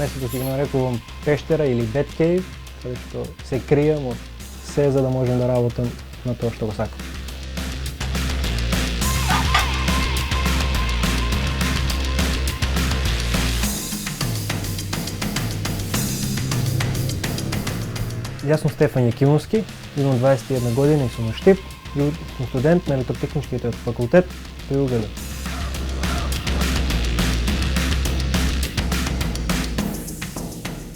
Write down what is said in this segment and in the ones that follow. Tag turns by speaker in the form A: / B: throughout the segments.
A: семејството си го нарекувам пештера или Batcave, каде што се крием од се за да можам да работам на тоа што го сакам. Јас сум Стефан Јекимовски, имам 21 години и сум на Штип и сум студент на електротехничкиот факултет при УГД.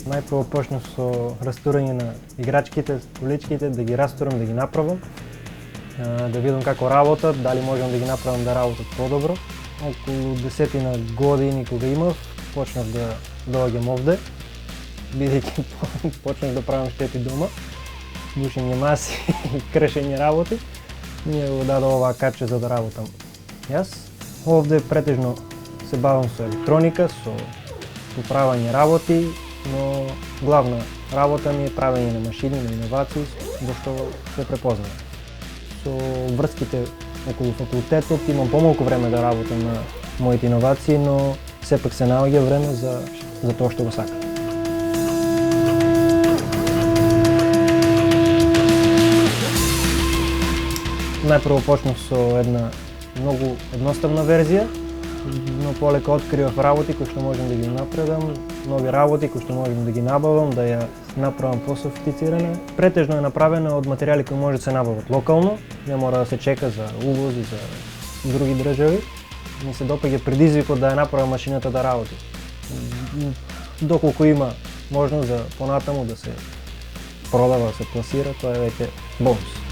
A: Најпрво почнав со растурање на играчките, количките, да ги растурам, да ги направам, да видам како работат, дали можам да ги направам да работат подобро. Околу 10 години кога имав, почнав да доаѓам овде, бидејќи почнах да правам штети дома, бушење маси и крешење работи, ми го даде оваа каче за да работам. Јас овде претежно се бавам со електроника, со поправање работи, но главна работа ми е правење на машини, на иновации, во што се препознавам. Со врските околу факултетот имам помалку време да работам на моите иновации, но сепак се наоѓа време за тоа што го сакам. Најпрво почнав со една многу едноставна верзија, но полека откривав работи кои што можам да ги напредам, нови работи кои што можам да ги набавам, да ја направам пософистицирана. Претежно е направена од материјали кои може да се набават локално, не мора да се чека за увози за други држави. Ми се допаѓа предизвикот да ја направам машината да работи. Доколку има можност за понатаму да се продава, да се пласира, тоа е веќе бонус.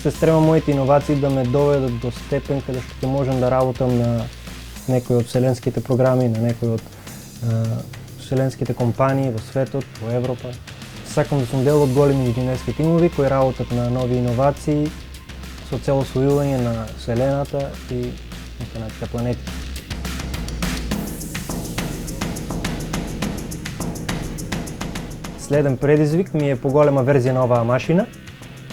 A: Се стремам моите иновации да ме доведат до степен каде што ќе можам да работам на некои од вселенските програми, на некои од вселенските компании во светот, во Европа. Сакам да сум дел од големи инженерски тимови кои работат на нови иновации со цел освојување на Вселената и останатите планети. Следен предизвик ми е поголема верзија на оваа машина,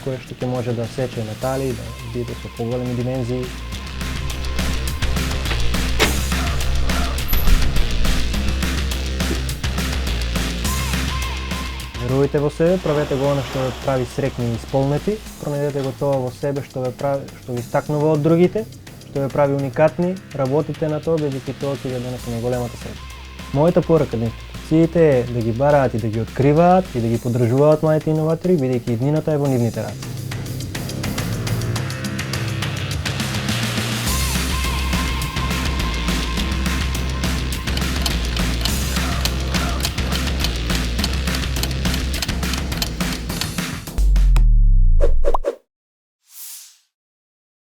A: која што ќе може да сече метали, да биде со поголеми димензии. Верувајте во себе, правете го она што ве прави среќни и исполнети, пронајдете го тоа во себе што ви стакнува од другите, што ве прави уникатни, работите на тоа, бидејќи тоа ќе ви донесе најголемата среќа. Мојата порака на институциите е да ги бараат и да ги откриваат и да ги поддржуваат младите иноватори, бидејќи иднината е во нивните раце.